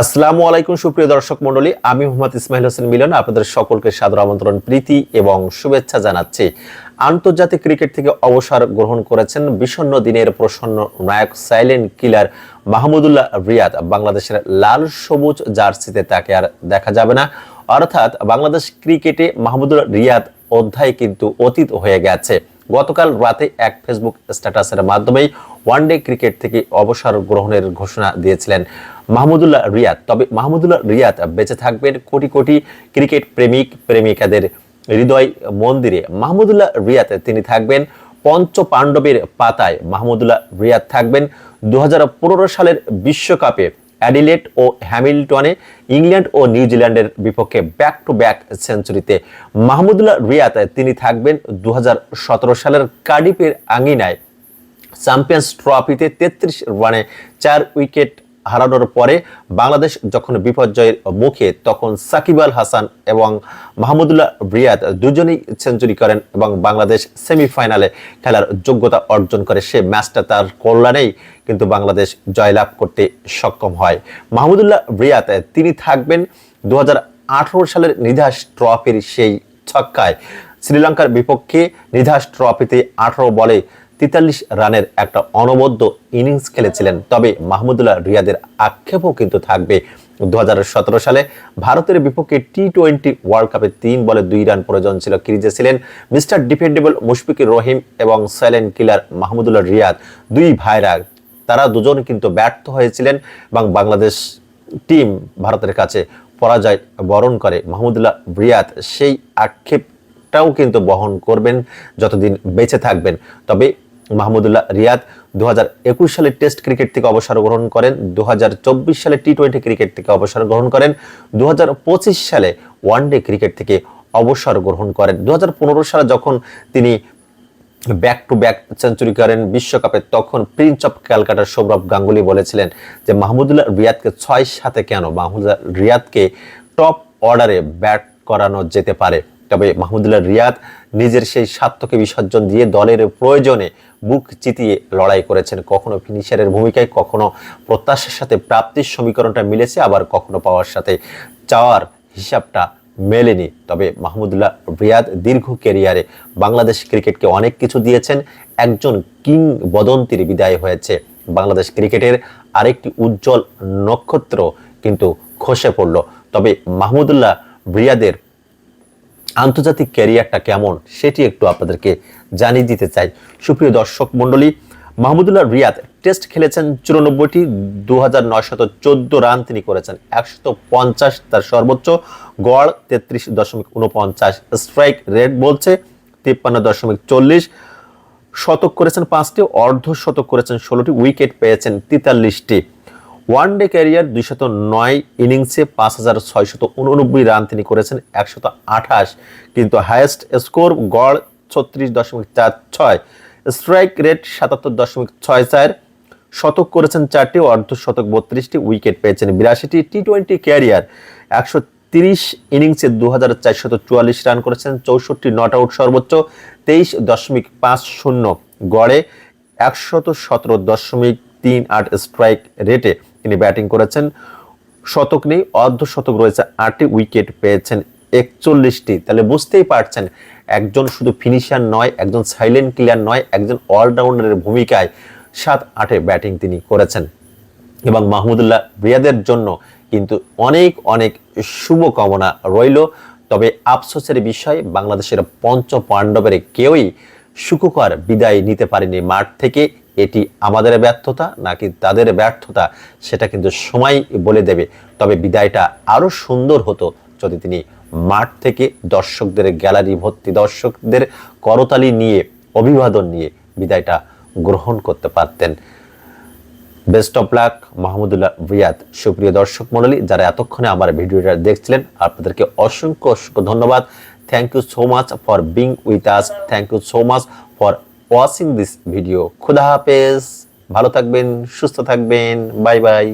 আসসালামু আলাইকুম সুপ্রিয় দর্শক মণ্ডলী, আমি মোহাম্মদ ইসমাইল হোসেন মিলন আপনাদের সকলকে সাদর আমন্ত্রণ, প্রীতি এবং শুভেচ্ছা জানাচ্ছি। আন্তর্জাতিক ক্রিকেট থেকে অবসর গ্রহণ করেছেন বিষণ্ণ দিনের প্রসন্ন নায়ক সাইলেন্ট কিলার মাহমুদুল্লাহ রিয়াদ। বাংলাদেশের লাল সবুজ জার্সিতে তাকে আর দেখা যাবে না, অর্থাৎ বাংলাদেশ ক্রিকেটে মাহমুদুল্লাহ রিয়াদ অধ্যায় কিন্তু অতীত হয়ে গেছে। গতকাল রাতে এক ফেসবুক স্ট্যাটাসের মাধ্যমেই ওয়ানডে ক্রিকেট থেকে অবসর গ্রহণের ঘোষণা দিয়েছিলেন মাহমুদুল্লাহ রিয়াদ। তবে মাহমুদুল্লাহ রিয়াদ বেঁচে থাকবেন কোটি কোটি ক্রিকেট প্রেমিক প্রেমিকাদের হৃদয় মন্দিরে। মাহমুদুল্লাহ রিয়াদ তিনি থাকবেন পঞ্চ পাণ্ডবের পাতায়। মাহমুদুল্লাহ রিয়াদ থাকবেন 2015 সালের বিশ্বকাপে অ্যাডিলেড ও হ্যামিল্টনে ইংল্যান্ড ও নিউজিল্যান্ডের বিপক্ষে ব্যাক টু ব্যাক সেঞ্চুরিতে। মাহমুদুল্লাহ রিয়াদ তিনি থাকবেন 2017 সালের কার্ডিফের আঙিনায় চ্যাম্পিয়ন্স ট্রফিতে 33 রানে 4 উইকেট হারানোর পরে বাংলাদেশ যখন বিপর্যয়ের মুখে, তখন সাকিব আল হাসান এবং মাহমুদুল্লাহ রিয়াদ দুজনেই সেঞ্চুরি করেন এবং বাংলাদেশ সেমিফাইনালে খেলার যোগ্যতা অর্জন করে। সে ম্যাচটা তার কল্যাণেই কিন্তু বাংলাদেশ জয়লাভ করতে সক্ষম হয়। মাহমুদুল্লাহ রিয়াদ তিনি থাকবেন 2018 সালের নিধাস ট্রফির সেই ছক্কায়। শ্রীলঙ্কার বিপক্ষে নিধাস ট্রফিতে 18 বলে 43 রানের একটা অনবদ্য ইনিংস খেলেছিলেন। তবে মাহমুদুল্লাহ রিয়াদের আক্ষেপও কিন্তু থাকবে 2017 সালে ভারতের বিপক্ষে টি-20 ওয়ার্ল্ড কাপে 3 বলে 2 রান প্রয়োজন ছিল। ক্রিজে ছিলেন মিস্টার ডিপেন্ডেবল মুশফিকুর রহিম এবং সাইলেন্ট কিলার মাহমুদুল্লাহ রিয়াদ। দুই ভাইরা তারা দুজন কিন্তু ব্যর্থ হয়েছিলেন এবং বাংলাদেশ টিম ভারতের কাছে পরাজয় বরণ করে। মাহমুদুল্লাহ রিয়াদ সেই আক্ষেপটাও কিন্তু বহন করবেন যতদিন বেঁচে থাকবেন। তবে মাহমুদুল্লাহ রিয়াদ 2021 সালে টেস্ট ক্রিকেট থেকে অবসর গ্রহণ করেন, 2024 সালে টি-20 ক্রিকেট থেকে অবসর গ্রহণ করেন, 2025 সালে ওয়ানডে ক্রিকেট থেকে অবসর গ্রহণ করেন। 2015 সালে যখন তিনি ব্যাক টু ব্যাক সেঞ্চুরি করেন বিশ্বকাপে, তখন প্রিন্স অফ ক্যালকাটার সৌরভ গাঙ্গুলি বলেছিলেন যে মাহমুদুল্লাহ রিয়াদকে 6-7 কেন, মাহমুদুল্লাহ রিয়াদকে টপ অর্ডারে ব্যাট করানো যেতে পারে। তবে মাহমুদুল্লাহ রিয়াদ নিজের সেই স্বার্থকে বিসর্জন দিয়ে দলের প্রয়োজনে বুক চিতিয়ে লড়াই করেছেন। কখনো ফিনিশারের ভূমিকায়, কখনো প্রত্যাশার সাথে প্রাপ্তির সমীকরণটা মিলেছে, আবার কখনো পাওয়ার সাথে চাওয়ার হিসাবটা মেলেনি। তবে মাহমুদুল্লাহ রিয়াদ দীর্ঘ ক্যারিয়ারে বাংলাদেশ ক্রিকেটকে অনেক কিছু দিয়েছেন। একজন কিংবদন্তির বিদায় হয়েছে। বাংলাদেশ ক্রিকেটের আরেকটি উজ্জ্বল নক্ষত্র কিন্তু খসে পড়ল। তবে মাহমুদুল্লাহ রিয়াদের আন্তর্জাতিক ক্যারিয়ারটা কেমন সেটি একটু আপনাদেরকে জানিয়ে দিতে চাই। সুপ্রিয় দর্শক মণ্ডলী, মাহমুদুল্লাহ রিয়াদ টেস্ট খেলেছেন 94টি, 2914 রান তিনি করেছেন, 150 তার সর্বোচ্চ, গড় 33.49, স্ট্রাইক রেট বলছে 53.40, শতক করেছেন 5টি, অর্ধ শতক করেছেন 16টি, উইকেট পেয়েছেন 43টি। ওয়ানডে ক্যারিয়ার 209 ইনিংসে 5689 রান তিনি করেছেন, 128, কিন্তু হাইয়েস্ট স্কোর গড় 36.46, স্ট্রাইক রেট 77.64, শতক করেছেন 4টি, অর্ধ শতক 32টি, উইকেট পেয়েছেন 82টি। টি-20 ক্যারিয়ার 130 ইনিংসে 2444 রান করেছেন, 64 নট আউট সর্বোচ্চ, 23.50, গড়ে 117.38 স্ট্রাইক রেটে তিনি ব্যাটিং করেছেন। শতক নেই, অর্ধ শতক রয়েছে 8টি, উইকেট পেয়েছেন 41টি। তাহলে বুঝতেই পারছেন একজন শুধু ফিনিশার নয়, একজন সাইলেন্ট কিলার নয়, একজন অলরাউন্ডারের ভূমিকায় 7-8 ব্যাটিং তিনি করেছেন। এবং মাহমুদুল্লাহ রিয়াদের জন্য কিন্তু অনেক অনেক শুভকামনা রইল। তবে আফসোসের বিষয়, বাংলাদেশের পঞ্চ পাণ্ডবের কেউই সুখকর বিদায় নিতে পারেনি মাঠ থেকে। এটি আমাদের ব্যর্থতা নাকি তাদের ব্যর্থতা সেটা কিন্তু সময় বলে দেবে। তবে বিদায়টা আরো সুন্দর হতো যদি তিনি মাঠ থেকে দর্শকদের গ্যালারি ভর্তি, দর্শকদের করতালি নিয়ে, অভিবাদন নিয়ে বিদায়টা গ্রহণ করতে পারতেন। Best of luck Mahmudullah Riyad. সুপ্রিয় দর্শক মণ্ডলী, যারা এতক্ষণে আমার ভিডিওটা দেখছিলেন আপনাদেরকে অসংখ্য অসংখ্য ধন্যবাদ। Thank you so much for being with us, thank you so much for watching this video. খুদা হাফেজ, ভালো থাকবেন, সুস্থ থাকবেন, বাই বাই।